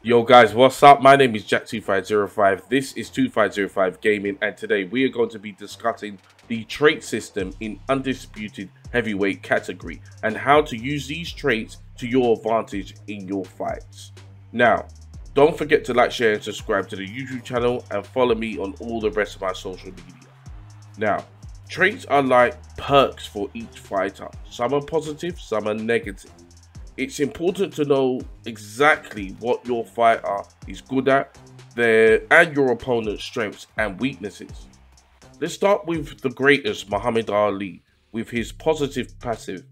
Yo guys, what's up? My name is Jack2505. This is 2505 Gaming, and today we are going to be discussing the trait system in Undisputed Heavyweight category and how to use these traits to your advantage in your fights. Now, don't forget to like, share and subscribe to the YouTube channel and follow me on all the rest of my social media. Now, traits are like perks for each fighter. Some are positive, some are negative. It's important to know exactly what your fighter is good at, and your opponent's strengths and weaknesses. Let's start with the greatest, Muhammad Ali, with his positive passive,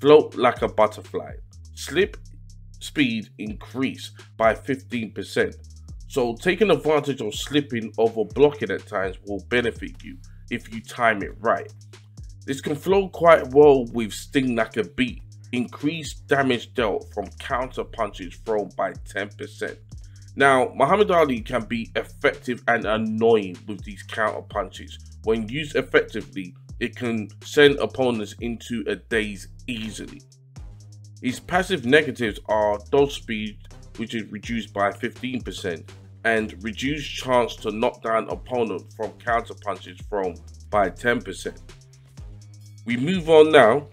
float like a butterfly, slip speed increase by 15%. So taking advantage of slipping over blocking at times will benefit you if you time it right. This can flow quite well with sting like a bee. Increased damage dealt from counter punches thrown by 10%. Now, Muhammad Ali can be effective and annoying with these counter punches. When used effectively, it can send opponents into a daze easily. His passive negatives are dodge speed, which is reduced by 15%, and reduced chance to knock down opponent from counter punches thrown by 10%. We move on now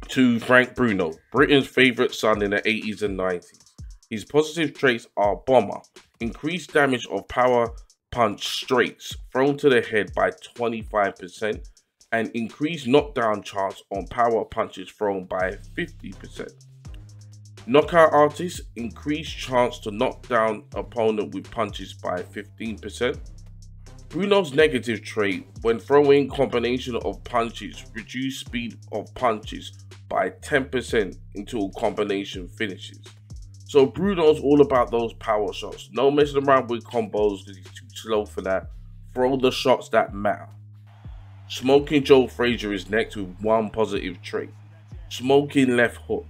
to Frank Bruno, Britain's favourite son in the 80s and 90s. His positive traits are bomber, increased damage of power punch straights thrown to the head by 25%, and increased knockdown chance on power punches thrown by 50%. Knockout artist, increased chance to knock down opponent with punches by 15%. Bruno's negative trait, when throwing combination of punches, reduce speed of punches by 10% until combination finishes. So Bruno's all about those power shots. No messing around with combos because he's too slow for that. Throw the shots that matter. Smoking Joe Frazier is next with one positive trait. Smoking left hook.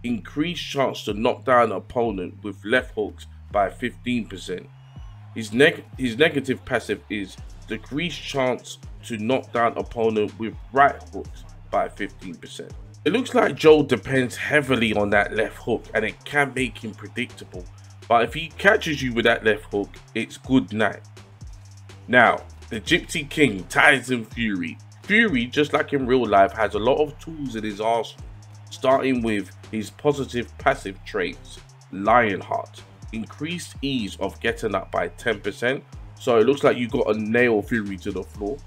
Increased chance to knock down opponent with left hooks by 15%. His negative passive is decreased chance to knock down opponent with right hooks by 15%. It looks like Joe depends heavily on that left hook and it can make him predictable, but if he catches you with that left hook, it's good night. Now, the Gypsy King, Tyson Fury. Fury, just like in real life, has a lot of tools in his arsenal, starting with his positive passive traits, Lionheart. Increased ease of getting up by 10%, so it looks like you got a nail Fury to the floor.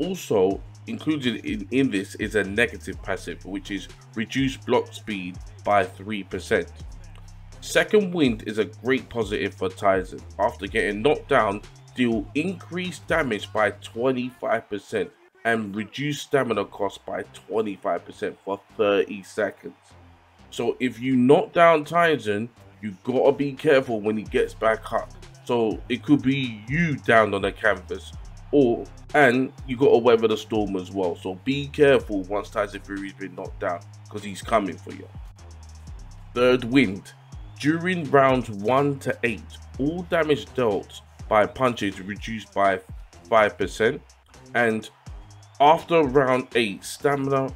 Also included in this is a negative passive, which is reduced block speed by 3%. Second wind is a great positive for Tyson. After getting knocked down, deal increased damage by 25% and reduce stamina cost by 25% for 30 seconds. So if you knock down Tyson, you gotta be careful when he gets back up. So it could be you down on the canvas, and you gotta weather the storm as well. So be careful once Tyson Fury's been knocked down, because he's coming for you. Third wind. During rounds 1 to 8, all damage dealt by punches reduced by 5%, and after round 8, stamina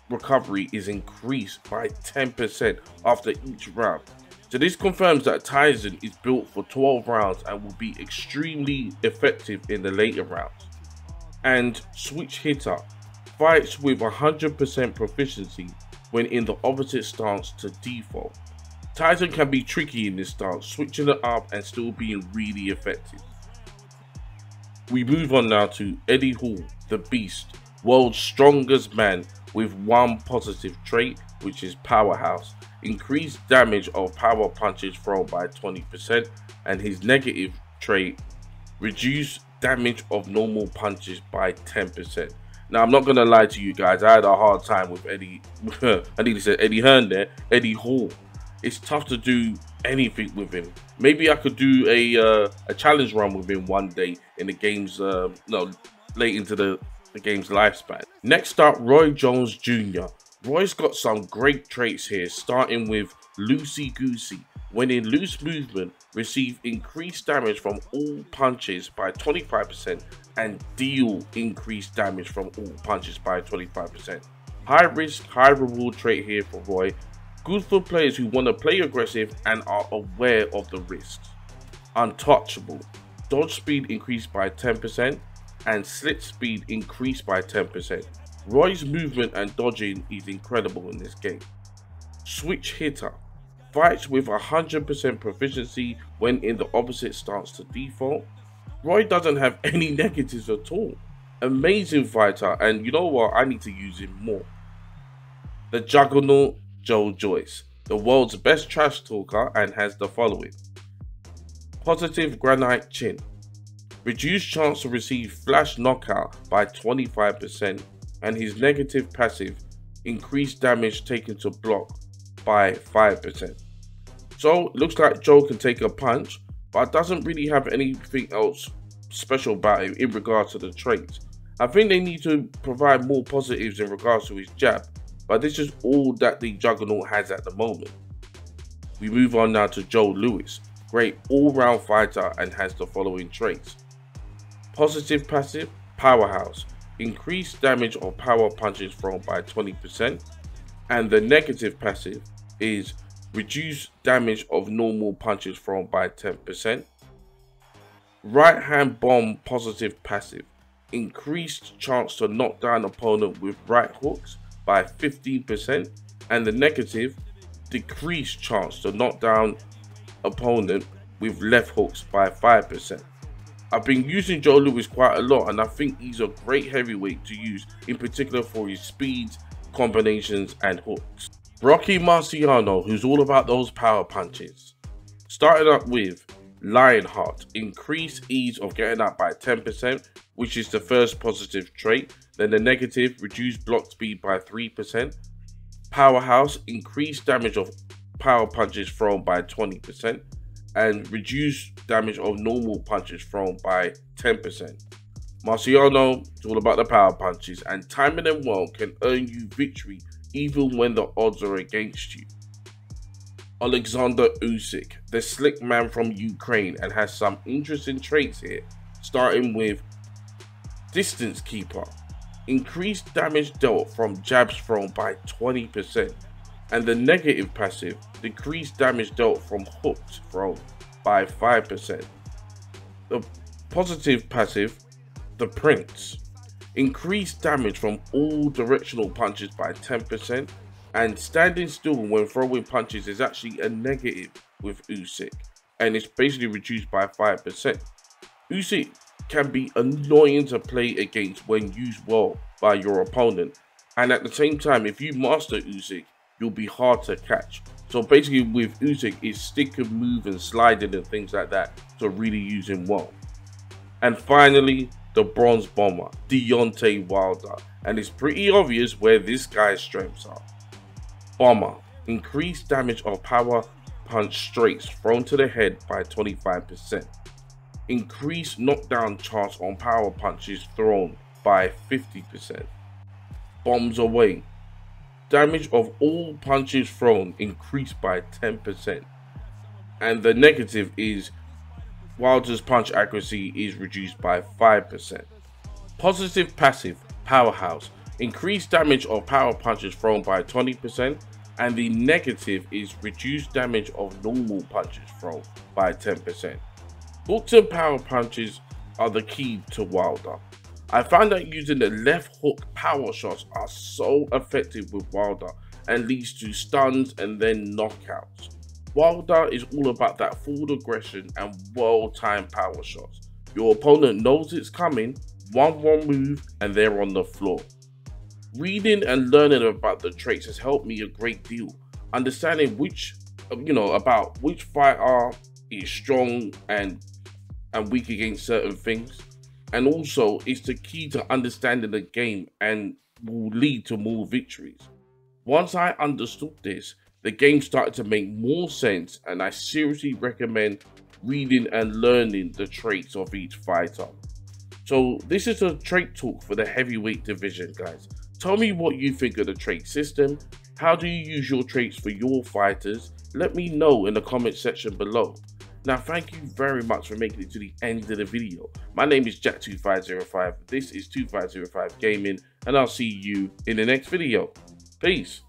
recovery is increased by 10% after each round. So this confirms that Tyson is built for 12 rounds and will be extremely effective in the later rounds. And switch hitter, fights with 100% proficiency when in the opposite stance to default. Tyson can be tricky in this stance, switching it up and still being really effective. We move on now to Eddie Hall, the Beast, world's strongest man with one positive trait, which is Powerhouse. Increased damage of power punches thrown by 20%, and his negative trait, reduce damage of normal punches by 10%. Now, I'm not going to lie to you guys, I had a hard time with Eddie, I nearly said Eddie Hearn there, Eddie Hall. It's tough to do anything with him. Maybe I could do a challenge run with him one day in the game's, late into the game's lifespan. Next up, Roy Jones Jr. Roy's got some great traits here, starting with Loosey Goosey. When in loose movement, receive increased damage from all punches by 25% and deal increased damage from all punches by 25%. High risk, high reward trait here for Roy. Good for players who want to play aggressive and are aware of the risks. Untouchable. Dodge speed increased by 10% and slit speed increased by 10%. Roy's movement and dodging is incredible in this game. Switch hitter. Fights with 100% proficiency when in the opposite stance to default. Roy doesn't have any negatives at all. Amazing fighter, and you know what, I need to use him more. The Juggernaut, Joe Joyce, the world's best trash talker, and has the following. Positive granite chin. Reduced chance to receive flash knockout by 25%, and his negative passive increased damage taken to block by 5%. So, looks like Joe can take a punch, but doesn't really have anything else special about him in regards to the traits. I think they need to provide more positives in regards to his jab, but this is all that the Juggernaut has at the moment. We move on now to Joe Louis, great all-round fighter and has the following traits. Positive passive, powerhouse, increased damage of power punches thrown by 20%, and the negative passive is reduced damage of normal punches thrown by 10%. Right hand bomb positive passive, increased chance to knock down opponent with right hooks by 15%, and the negative, decreased chance to knock down opponent with left hooks by 5%. I've been using Joe Louis quite a lot, and I think he's a great heavyweight to use, in particular for his speeds, combinations and hooks. Rocky Marciano, who's all about those power punches. Starting up with Lionheart, increased ease of getting up by 10%, which is the first positive trait. Then the negative, reduced block speed by 3%. Powerhouse, increased damage of power punches thrown by 20%, and reduced damage of normal punches thrown by 10%. Marciano is all about the power punches, and timing them well can earn you victory even when the odds are against you. Alexander Usyk, the slick man from Ukraine, and has some interesting traits here, starting with Distance Keeper. Increased damage dealt from jabs thrown by 20%, and the negative passive, decreased damage dealt from hooks thrown by 5%. The positive passive, the Prince, increased damage from all directional punches by 10%, and standing still when throwing punches is actually a negative with Usyk, and it's basically reduced by 5%. Usyk can be annoying to play against when used well by your opponent, and at the same time, if you master Usyk, you'll be hard to catch. So basically with Usyk, it's stick and move and sliding and things like that to really use him well. And finally, the Bronze Bomber, Deontay Wilder, and it's pretty obvious where this guy's strengths are. Bomber, increased damage of power punch straights thrown to the head by 25%. Increased knockdown chance on power punches thrown by 50%. Bombs away, damage of all punches thrown increased by 10%. And the negative is Wilder's punch accuracy is reduced by 5%. Positive passive, powerhouse, increased damage of power punches thrown by 20%, and the negative is reduced damage of normal punches thrown by 10%. Hooks and power punches are the key to Wilder. I found that using the left hook power shots are so effective with Wilder and leads to stuns and then knockouts. Wilder is all about that forward aggression and well-timed power shots. Your opponent knows it's coming, one wrong move and they're on the floor. Reading and learning about the traits has helped me a great deal. Understanding about which fighter is strong and weak against certain things. And also, it's the key to understanding the game and will lead to more victories. Once I understood this, the game started to make more sense, and I seriously recommend reading and learning the traits of each fighter. So this is a trait talk for the heavyweight division, guys. Tell me what you think of the trait system. How do you use your traits for your fighters? Let me know in the comment section below. Now, thank you very much for making it to the end of the video. My name is Jack2505. This is 2505 Gaming, and I'll see you in the next video. Peace.